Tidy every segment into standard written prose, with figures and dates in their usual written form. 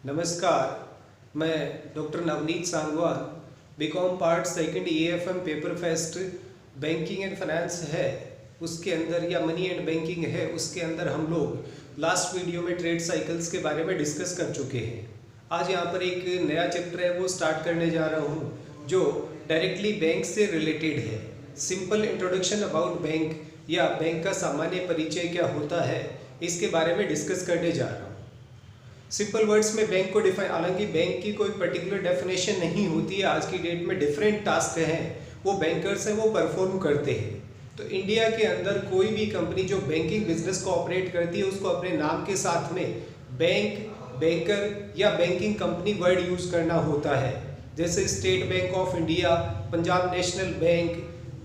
नमस्कार, मैं doctor Navneet Sangwan, B Com part second EFM paper first banking and finance है उसके अंदर या मनी एंड बैंकिंग है उसके अंदर हम लोग लास्ट वीडियो में ट्रेड साइकिल्स के बारे में डिस्कस कर चुके हैं। आज यहाँ पर एक नया चैप्टर है वो स्टार्ट करने जा रहा हूँ जो डायरेक्टली बैंक से रिलेटेड है। सिंपल इंट्रोडक्शन अबाउट बैंक या बैंक का सामान्य परिचय क्या होता है इसके बारे में डिस्कस करने जा रहा हूँ। सिंपल वर्ड्स में बैंक को डिफाइन, हालांकि बैंक की कोई पर्टिकुलर डेफिनेशन नहीं होती है। आज की डेट में डिफरेंट टास्क हैं वो बैंकर्स हैं वो परफॉर्म करते हैं। तो इंडिया के अंदर कोई भी कंपनी जो बैंकिंग बिजनेस को ऑपरेट करती है उसको अपने नाम के साथ में बैंक, बैंकर या बैंकिंग कंपनी वर्ड यूज करना होता है। जैसे state bank of India, Punjab national bank,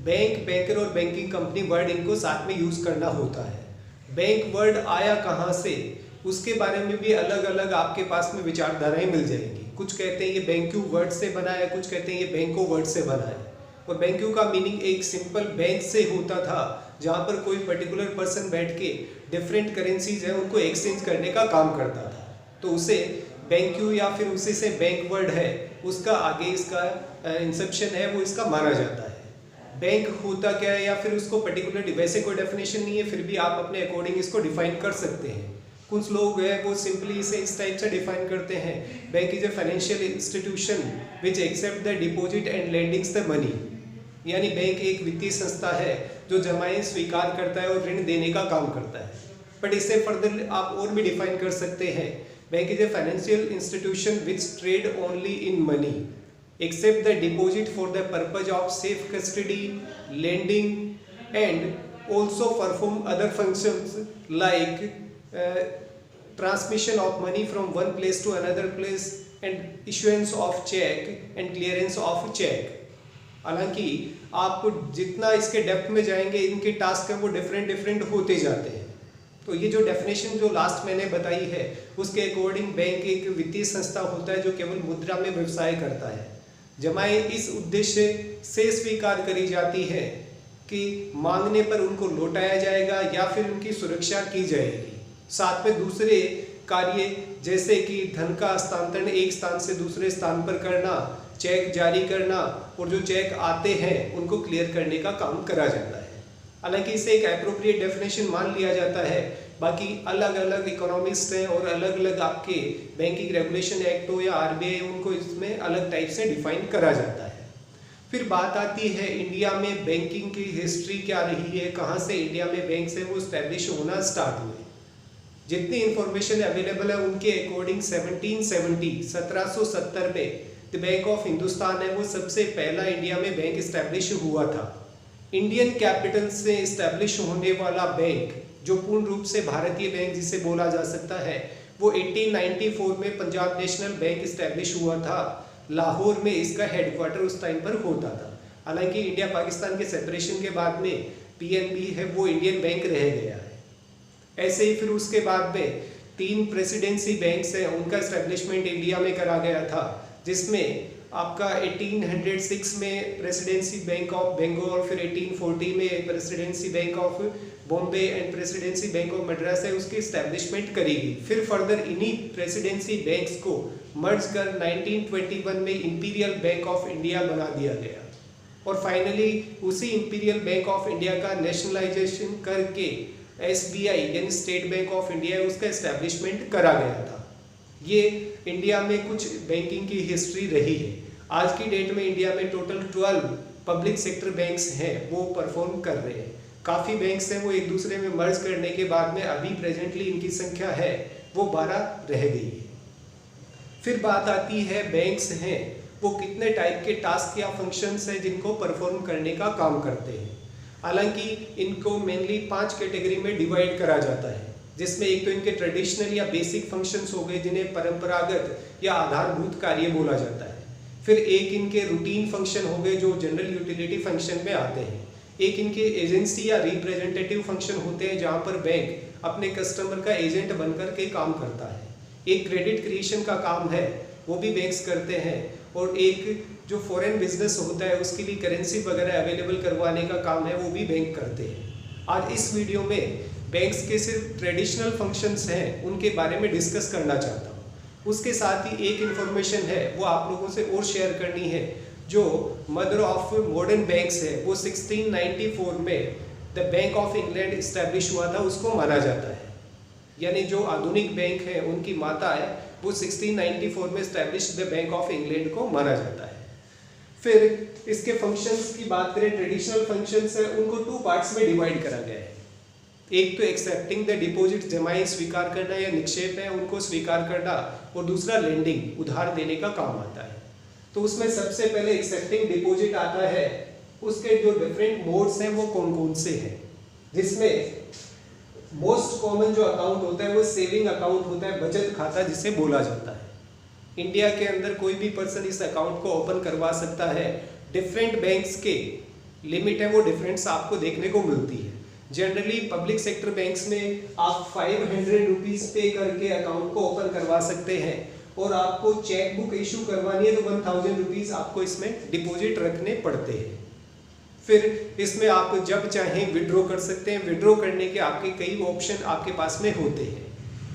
bank, banker और बैंकिंग कंपनी वर्ड इनको साथ में यूज करना होता है। बैंक वर्ड आया कहाँ से उसके बारे में भी अलग अलग आपके पास में विचारधाराएं मिल जाएंगी। कुछ कहते हैं ये बैंक्यू वर्ड से बना है, कुछ कहते हैं ये बैंको वर्ड से बना है। और बैंक्यू का मीनिंग एक सिंपल बैंक से होता था जहां पर कोई पर्टिकुलर पर्सन बैठ के डिफरेंट करेंसीज है उनको एक्सचेंज करने का काम करता था, तो उसे बैंक्यू या फिर उसी से बैंक वर्ड है उसका आगे इसका इंसेप्शन है वो इसका माना जाता है। बैंक होता क्या है या फिर उसको पर्टिकुलर वैसे कोई डेफिनेशन नहीं है, फिर भी आप अपने अकॉर्डिंग इसको डिफाइन कर सकते हैं। कुछ लोग हैं वो सिंपली इसे इस टाइप से डिफाइन करते हैं, bank is a financial institution which accept the deposit and lendings the money. यानी बैंक एक वित्तीय संस्था है जो जमाएं स्वीकार करता है और ऋण देने का काम करता है। बट इससे फर्दर आप और भी डिफाइन कर सकते हैं, bank is a financial institution which trade only in money accept the deposit for the purpose of safe custody, lending and also perform other functions like transmission of money from one place to another place and issuance of check and clearance of check। हालांकि आप जितना इसके depth में जाएंगे इनके task हैं वो different होते जाते हैं। तो ये जो डेफिनेशन जो लास्ट मैंने बताई है उसके अकॉर्डिंग बैंक एक वित्तीय संस्था होता है जो केवल मुद्रा में व्यवसाय करता है। जमाएं इस उद्देश्य से स्वीकार करी जाती है कि मांगने पर उनको लौटाया जाएगा या फिर उनकी सुरक्षा की जाएगी। साथ में दूसरे कार्य जैसे कि धन का हस्तांतरण एक स्थान से दूसरे स्थान पर करना, चेक जारी करना और जो चेक आते हैं उनको क्लियर करने का काम करा जाता है। हालांकि इसे एक एप्रोप्रिएट डेफिनेशन मान लिया जाता है, बाकी अलग अलग इकोनॉमिस्ट हैं और अलग अलग आपके बैंकिंग रेगुलेशन एक्ट हो या RBI उनको इसमें अलग टाइप से डिफाइन करा जाता है। फिर बात आती है इंडिया में बैंकिंग की हिस्ट्री क्या रही है, कहाँ से इंडिया में बैंक से वो स्टैब्लिश होना स्टार्ट हुए। जितनी इंफॉर्मेशन अवेलेबल है उनके अकॉर्डिंग 1770 में द बैंक ऑफ हिंदुस्तान है वो सबसे पहला इंडिया में बैंक इस्टेब्लिश हुआ था। इंडियन कैपिटल से इस्टेब्लिश होने वाला बैंक जो पूर्ण रूप से भारतीय बैंक जिसे बोला जा सकता है वो 1894 में पंजाब नेशनल बैंक इस्टेब्लिश हुआ था। लाहौर में इसका हेडक्वार्टर उस टाइम पर होता था। हालांकि इंडिया पाकिस्तान के सेपरेशन के बाद में PNB है वो इंडियन बैंक रह गया है। ऐसे ही फिर उसके बाद में 3 प्रेसिडेंसी बैंक्स हैं उनका एस्टेब्लिशमेंट इंडिया में करा गया था, जिसमें आपका 1806 में प्रेसिडेंसी बैंक ऑफ बंगाल, फिर 1840 में presidency bank of Bombay and presidency bank of Madras है उसकी एस्टेब्लिशमेंट करेगी। फिर फर्दर इन्हीं प्रेसिडेंसी बैंक्स को मर्ज कर 1921 में इंपीरियल बैंक ऑफ इंडिया बना दिया गया और फाइनली उसी इंपीरियल बैंक ऑफ इंडिया का नेशनलाइजेशन करके SBI यानी स्टेट बैंक ऑफ इंडिया उसका एस्टेब्लिशमेंट करा गया था। ये इंडिया में कुछ बैंकिंग की हिस्ट्री रही है। आज की डेट में इंडिया में टोटल 12 पब्लिक सेक्टर बैंक्स हैं वो परफॉर्म कर रहे हैं। काफ़ी बैंक्स हैं वो एक दूसरे में मर्ज करने के बाद में अभी प्रेजेंटली इनकी संख्या है वो 12 रह गई है। फिर बात आती है बैंक्स हैं वो कितने टाइप के टास्क या फंक्शंस हैं जिनको परफॉर्म करने का काम करते हैं। हालांकि इनको मेनली 5 कैटेगरी में डिवाइड करा जाता है, जिसमें एक तो इनके ट्रेडिशनल या बेसिक फंक्शंस हो गए जिन्हें परंपरागत या आधारभूत कार्य बोला जाता है। फिर एक इनके रूटीन फंक्शन हो गए जो जनरल यूटिलिटी फंक्शन में आते हैं। एक इनके एजेंसी या रिप्रेजेंटेटिव फंक्शन होते हैं जहां पर बैंक अपने कस्टमर का एजेंट बनकर के काम करता है। एक क्रेडिट क्रिएशन का काम है वो भी बैंक्स करते हैं और एक जो फॉरेन बिजनेस होता है उसके लिए करेंसी वगैरह अवेलेबल करवाने का काम है वो भी बैंक करते हैं। आज इस वीडियो में बैंक्स के सिर्फ ट्रेडिशनल फंक्शंस हैं उनके बारे में डिस्कस करना चाहता हूँ। उसके साथ ही एक इन्फॉर्मेशन है वो आप लोगों से और शेयर करनी है। जो मदर ऑफ मॉडर्न बैंक्स है वो 1694 में the bank of England establish हुआ था, उसको माना जाता है। यानी जो आधुनिक बैंक है उनकी माता है वो 1694 में establish the bank of England को माना जाता है। फिर इसके फंक्शंस की बात करें, ट्रेडिशनल फंक्शंस है उनको 2 पार्ट्स में डिवाइड करा गया है। एक तो एक्सेप्टिंग द डिपॉजिट, जमाएं स्वीकार करना या निक्षेप है उनको स्वीकार करना, और दूसरा लेंडिंग, उधार देने का काम आता है। तो उसमें सबसे पहले एक्सेप्टिंग डिपॉजिट आता है। उसके जो डिफरेंट मोड्स हैं वो कौन कौन से हैं, जिसमें मोस्ट कॉमन जो अकाउंट होता है वो सेविंग अकाउंट होता है, बचत खाता जिसे बोला जाता है। इंडिया के अंदर कोई भी पर्सन इस अकाउंट को ओपन करवा सकता है। डिफरेंट बैंक्स के लिमिट है वो डिफरेंट्स आपको देखने को मिलती है। जनरली पब्लिक सेक्टर बैंक्स में आप 500 रुपीज पे करके अकाउंट को ओपन करवा सकते हैं, और आपको चेक बुक इशू करवानी है तो 1000 रुपीज आपको इसमें डिपॉजिट रखने पड़ते हैं। फिर इसमें आप जब चाहें विड्रॉ कर सकते हैं। विड्रॉ करने के आपके कई ऑप्शन आपके पास में होते हैं।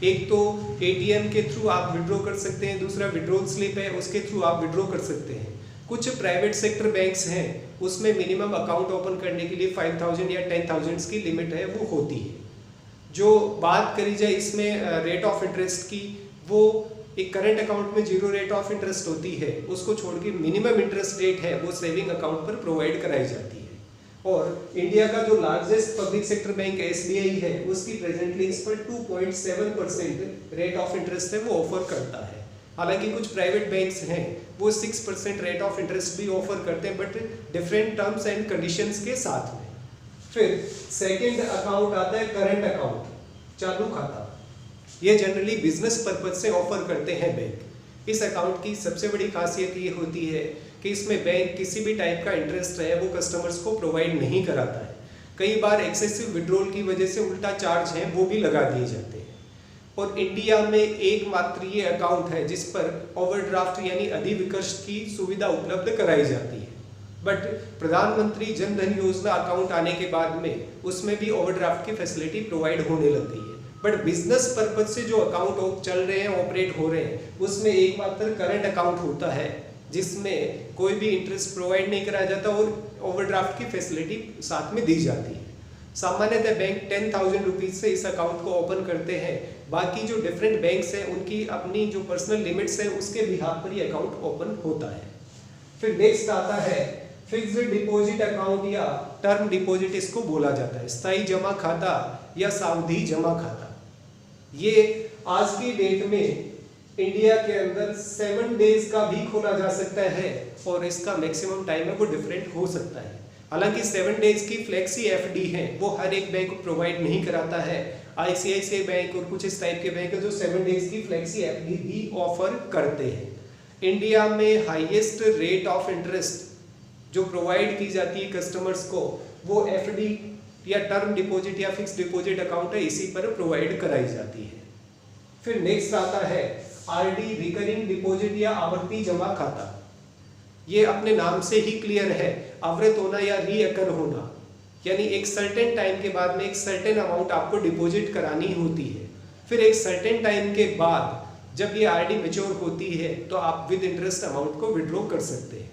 एक तो एटीएम के थ्रू आप विड्रॉ कर सकते हैं, दूसरा विड्रॉल स्लिप है उसके थ्रू आप विड्रॉ कर सकते हैं। कुछ प्राइवेट सेक्टर बैंक्स हैं उसमें मिनिमम अकाउंट ओपन करने के लिए 5000 या 10,000 की लिमिट है वो होती है। जो बात करी जाए इसमें रेट ऑफ इंटरेस्ट की, वो एक करंट अकाउंट में 0 रेट ऑफ इंटरेस्ट होती है, उसको छोड़ के मिनिमम इंटरेस्ट रेट है वो सेविंग अकाउंट पर प्रोवाइड कराई जाती है। और इंडिया का जो largest public sector bank SBI है उसकी प्रेजेंटली इस पर 2.7% रेट ऑफ इंटरेस्ट है वो ऑफर करता है। हालांकि कुछ प्राइवेट बैंक्स हैं वो 6% रेट ऑफ इंटरेस्ट भी ऑफर करते हैं, but different terms and conditions के साथ में। फिर सेकंड अकाउंट आता है करंट अकाउंट, चालू खाता। ये जनरली बिजनेस पर्पज से ऑफर करते हैं बैंक। इस अकाउंट की सबसे बड़ी खासियत ये होती है कि इसमें बैंक किसी भी टाइप का इंटरेस्ट है वो कस्टमर्स को प्रोवाइड नहीं कराता है। कई बार एक्सेसिव विड्रॉल की वजह से उल्टा चार्ज है वो भी लगा दिए जाते हैं। और इंडिया में एकमात्र ये अकाउंट है जिस पर ओवरड्राफ्ट यानी अधिविकर्ष की सुविधा उपलब्ध कराई जाती है। बट प्रधानमंत्री जन धन योजना अकाउंट आने के बाद में उसमें भी ओवरड्राफ्ट की फैसिलिटी प्रोवाइड होने लग गई है। बट बिजनेस पर्पज से जो अकाउंट चल रहे हैं, ऑपरेट हो रहे हैं, उसमें एकमात्र करंट अकाउंट होता है जिसमें कोई भी इंटरेस्ट प्रोवाइड नहीं कराया जाता और ओवरड्राफ्ट की फैसिलिटी साथ में दी जाती है। सामान्यतः बैंक 10,000 रुपीज से इस अकाउंट को ओपन करते हैं। बाकी जो डिफरेंट बैंक्स हैं उनकी अपनी जो पर्सनल लिमिट्स है उसके बिहाफ पर ये अकाउंट ओपन होता है। फिर नेक्स्ट आता है फिक्स्ड डिपॉजिट अकाउंट या टर्म डिपॉजिट इसको बोला जाता है। स्थायी जमा खाता या सावधि जमा खाता। ये आज की डेट में इंडिया के अंदर 7 डेज का भी खोला जा सकता है और इसका मैक्सिमम टाइम है वो डिफरेंट हो सकता है। हालांकि 7 डेज की फ्लेक्सी एफडी है वो हर एक बैंक प्रोवाइड नहीं कराता है। आईसीआईसीआई बैंक और कुछ इस टाइप के बैंक है जो 7 डेज की फ्लेक्सी एफडी भी ऑफर करते हैं। इंडिया में हाईएस्ट रेट ऑफ इंटरेस्ट जो प्रोवाइड की जाती है कस्टमर्स को वो एफडी या टर्म डिपॉजिट या फिक्स डिपॉजिट अकाउंट है, इसी पर प्रोवाइड कराई जाती है। फिर नेक्स्ट आता है आरडी रिकरिंग डिपॉजिट या आवर्ती जमा खाता। ये अपने नाम से ही क्लियर है, आवृत होना या रीअकर होना, यानी एक सर्टेन टाइम के बाद में एक सर्टेन अमाउंट आपको डिपॉजिट करानी होती है। फिर एक सर्टेन टाइम के बाद जब ये आरडी मैच्योर होती है तो आप विद इंटरेस्ट अमाउंट को विड्रॉ कर सकते हैं।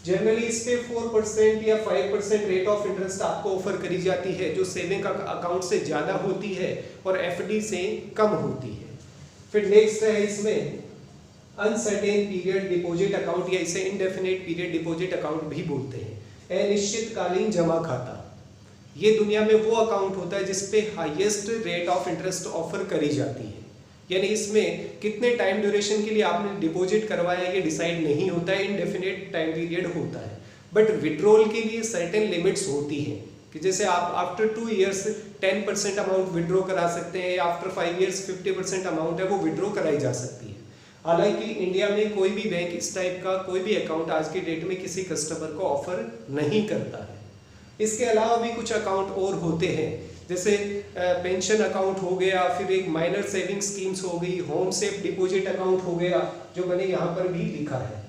जनरली इस पे 4% या 5% रेट ऑफ इंटरेस्ट आपको ऑफर करी जाती है जो सेविंग अकाउंट से ज़्यादा होती है और एफडी से कम होती है। फिर नेक्स्ट है इसमें अनसर्टेन पीरियड डिपॉजिट अकाउंट या इसे इनडेफिनेट पीरियड डिपॉजिट अकाउंट भी बोलते हैं। अनिश्चितकालीन जमा खाता, ये दुनिया में वो अकाउंट होता है जिसपे highest rate of interest offer करी जाती है। यानी इसमें कितने टाइम ड्यूरेशन के लिए आपने डिपॉजिट करवाया ये डिसाइड नहीं होता है, इनडेफिनेट टाइम पीरियड होता है। बट विड्रॉल के लिए सर्टेन लिमिट्स होती हैं कि जैसे आप आफ्टर 2 इयर्स 10% अमाउंट विड्रॉ करा सकते हैं, आफ्टर 5 इयर्स 50% अमाउंट है वो विड्रॉ कराई जा सकती है। हालांकि इंडिया में कोई भी बैंक इस टाइप का कोई भी अकाउंट आज की डेट में किसी कस्टमर को ऑफर नहीं करता है। इसके अलावा भी कुछ अकाउंट और होते हैं, जैसे पेंशन अकाउंट हो गया, फिर एक माइनर सेविंग स्कीम्स हो गई, होम सेफ डिपॉजिट अकाउंट हो गया जो मैंने यहाँ पर भी लिखा है,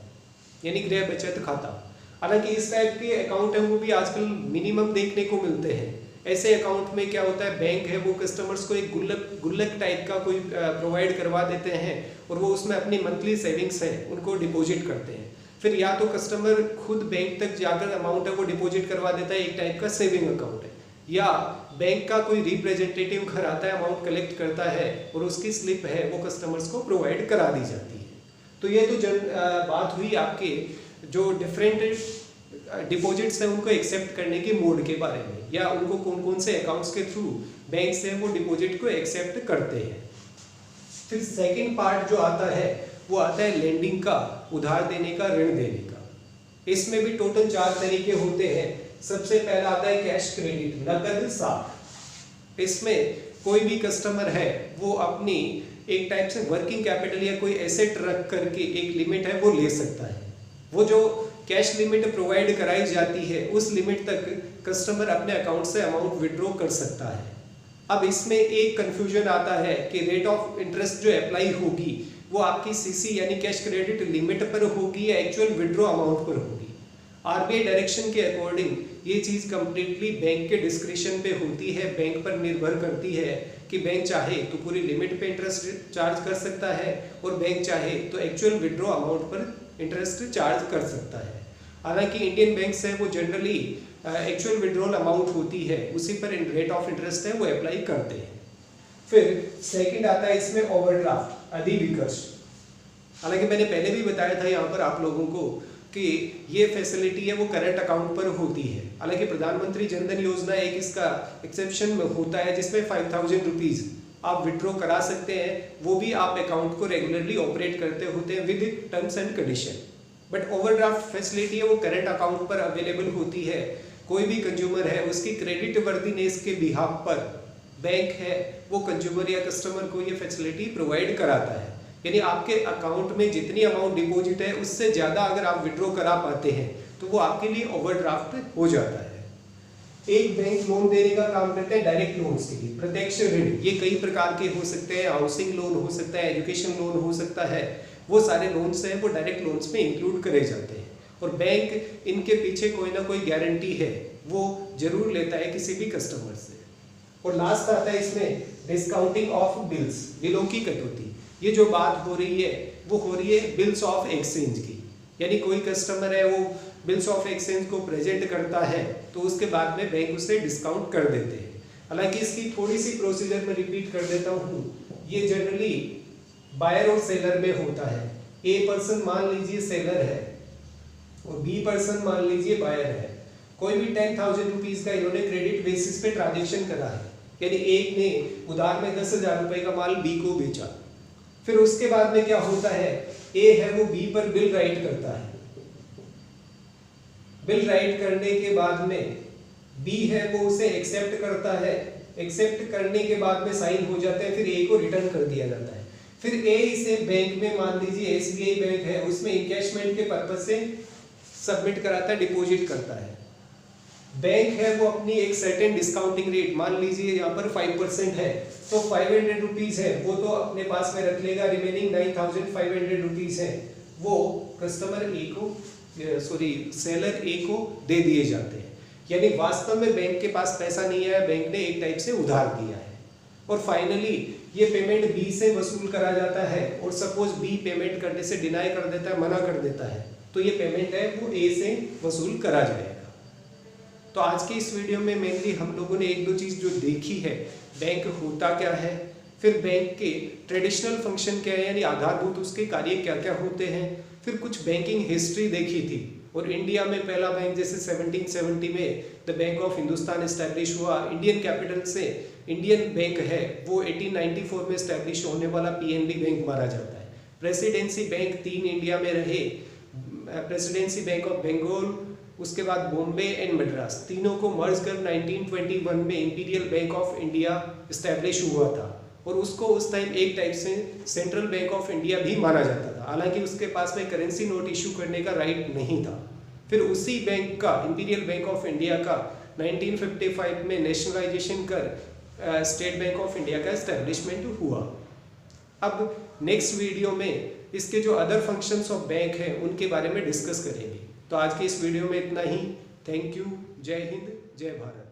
यानी गृह बचत खाता। हालांकि इस टाइप के अकाउंट हैं वो भी आजकल मिनिमम देखने को मिलते हैं। ऐसे अकाउंट में क्या होता है, बैंक है वो कस्टमर्स को एक गुल्लक टाइप का कोई प्रोवाइड करवा देते हैं और वो उसमें अपनी मंथली सेविंग्स है उनको डिपॉजिट करते हैं। फिर या तो कस्टमर खुद बैंक तक जाकर अमाउंट है वो डिपॉजिट करवा देता है, एक टाइप का सेविंग अकाउंट है, या बैंक का कोई रिप्रेजेंटेटिव घर आता है, अमाउंट कलेक्ट करता है और उसकी स्लिप है वो कस्टमर्स को प्रोवाइड करा दी जाती है। तो ये तो बात हुई आपके जो डिफरेंट डिपॉजिट्स हैं उनको एक्सेप्ट करने के मोड के बारे में, या उनको कौन कौन से अकाउंट्स के थ्रू बैंक से वो डिपॉजिट को एक्सेप्ट करते हैं। फिर सेकंड पार्ट जो आता है वो आता है लेंडिंग का, उधार देने का, ऋण देने का। इसमें भी टोटल 4 तरीके होते हैं। सबसे पहला आता है कैश क्रेडिट, नकद साख। इसमें कोई भी कस्टमर है वो अपनी एक टाइप से वर्किंग कैपिटल या कोई एसेट रख करके एक लिमिट है वो ले सकता है। वो जो कैश लिमिट प्रोवाइड कराई जाती है उस लिमिट तक कस्टमर अपने अकाउंट से अमाउंट विड्रॉ कर सकता है। अब इसमें एक कंफ्यूजन आता है कि रेट ऑफ इंटरेस्ट जो अप्लाई होगी वो आपकी सीसी यानी कैश क्रेडिट लिमिट पर होगी या एक्चुअल विड्रॉ अमाउंट पर होगी। आरबीआई डायरेक्शन के अकॉर्डिंग ये चीज़ कंप्लीटली बैंक के डिस्क्रिप्शन पे होती है, बैंक पर निर्भर करती है कि बैंक चाहे तो पूरी लिमिट पे इंटरेस्ट चार्ज कर सकता है और बैंक चाहे तो एक्चुअल विड्रॉ अमाउंट पर इंटरेस्ट चार्ज कर सकता है। हालांकि इंडियन बैंक्स है वो जनरली एक्चुअल विड्रॉल अमाउंट होती है उसी पर रेट ऑफ इंटरेस्ट है वो अप्लाई करते हैं। फिर सेकंड आता है इसमें ओवरड्राफ्ट, अधिविकर्ष। हालांकि मैंने पहले भी बताया था यहाँ पर आप लोगों को कि ये फैसिलिटी है वो करंट अकाउंट पर होती है। हालांकि प्रधानमंत्री जनधन योजना एक इसका एक्सेप्शन में होता है जिसमें 5000 रुपीज़ आप विड्रॉ करा सकते हैं, वो भी आप अकाउंट को रेगुलरली ऑपरेट करते होते हैं with terms and condition. But overdraft facility है वो करंट अकाउंट पर अवेलेबल होती है। कोई भी कंज्यूमर है उसकी क्रेडिट वर्दीनेस के बिहाफ पर बैंक है वो कंज्यूमर या कस्टमर को ये फैसिलिटी प्रोवाइड कराता है। यानी आपके अकाउंट में जितनी अमाउंट डिपॉजिट है उससे ज़्यादा अगर आप विड्रॉ करा पाते हैं तो वो आपके लिए ओवरड्राफ्ट हो जाता है। एक बैंक लोन देने का काम करते हैं डायरेक्ट लोन्स के लिए, प्रत्यक्ष ऋण। ये कई प्रकार के हो सकते हैं, हाउसिंग लोन हो सकता है, एजुकेशन लोन हो सकता है, वो सारे लोन्स हैं वो डायरेक्ट लोन्स में इंक्लूड करे जाते हैं और बैंक इनके पीछे कोई ना कोई गारंटी है वो जरूर लेता है किसी भी कस्टमर से। और लास्ट आता है इसमें डिस्काउंटिंग ऑफ बिल्स, बिलों की कटौती। ये जो बात हो रही है वो हो रही है बिल्स ऑफ एक्सचेंज की, यानी कोई कस्टमर है वो बिल्स ऑफ एक्सचेंज को प्रेजेंट करता है तो उसके बाद में बैंक उसे डिस्काउंट कर देते हैं। हालांकि इसकी थोड़ी सी प्रोसीजर में रिपीट कर देता हूँ। ये जनरली बायर और सेलर में होता है। ए पर्सन मान लीजिए सेलर है और बी पर्सन मान लीजिए बायर है। कोई भी 10,000 रुपीज का इन्होंने क्रेडिट बेसिस पे ट्रांजेक्शन करा है, यानी एक ने उधार में 10,000 रुपए का माल बी को बेचा। फिर उसके बाद में क्या होता है, ए है वो बी पर बिल राइट करता है। बिल राइट करने के बाद में बी है वो उसे एक्सेप्ट करता है। एक्सेप्ट करने के बाद में साइन हो जाते हैं, फिर ए को रिटर्न कर दिया जाता है। फिर ए इसे बैंक में, मान लीजिए एसबीआई बैंक है, उसमें इनकैशमेंट के पर्पज से सबमिट कराता है, डिपॉजिट करता है। बैंक है वो अपनी एक सर्टेन डिस्काउंटिंग रेट, मान लीजिए यहाँ पर 5% है तो 500 रुपीज है वो तो अपने पास में रख लेगा, रिमेनिंग 9,500 रुपीज है वो कस्टमर ए को सेलर ए को दे दिए जाते हैं। यानी वास्तव में बैंक के पास पैसा नहीं है, बैंक ने एक टाइप से उधार दिया है। और फाइनली ये पेमेंट बी से वसूल करा जाता है और सपोज बी पेमेंट करने से डिनाई कर देता है, मना कर देता है, तो ये पेमेंट है वो ए से वसूल करा जाएगा। तो आज की इस वीडियो में मेनली हम लोगों ने एक दो चीज़ जो देखी है, बैंक होता क्या है, फिर बैंक के ट्रेडिशनल फंक्शन क्या है यानी आधारभूत उसके कार्य क्या क्या होते हैं, फिर कुछ बैंकिंग हिस्ट्री देखी थी। और इंडिया में पहला बैंक जैसे 1770 में the bank of Hindustan establish हुआ। इंडियन कैपिटल से इंडियन बैंक है वो 1894 में इस्टेब्लिश होने वाला पीएनबी बैंक माना जाता है। प्रेसिडेंसी बैंक 3 इंडिया में रहे, प्रेसिडेंसी बैंक ऑफ बंगाल, उसके बाद बॉम्बे एंड मद्रास, तीनों को मर्ज कर 1921 में imperial bank of India establish हुआ था और उसको उस टाइम एक टाइप से सेंट्रल बैंक ऑफ इंडिया भी माना जाता था। हालांकि उसके पास में करेंसी नोट इशू करने का राइट नहीं था। फिर उसी बैंक का, इंपीरियल बैंक ऑफ इंडिया का 1955 में नेशनलाइजेशन कर स्टेट बैंक ऑफ इंडिया का एस्टेब्लिशमेंट हुआ। अब नेक्स्ट वीडियो में इसके जो अदर फंक्शंस ऑफ बैंक हैं उनके बारे में डिस्कस करेंगे। तो आज के इस वीडियो में इतना ही। Thank you. जय हिंद, जय भारत।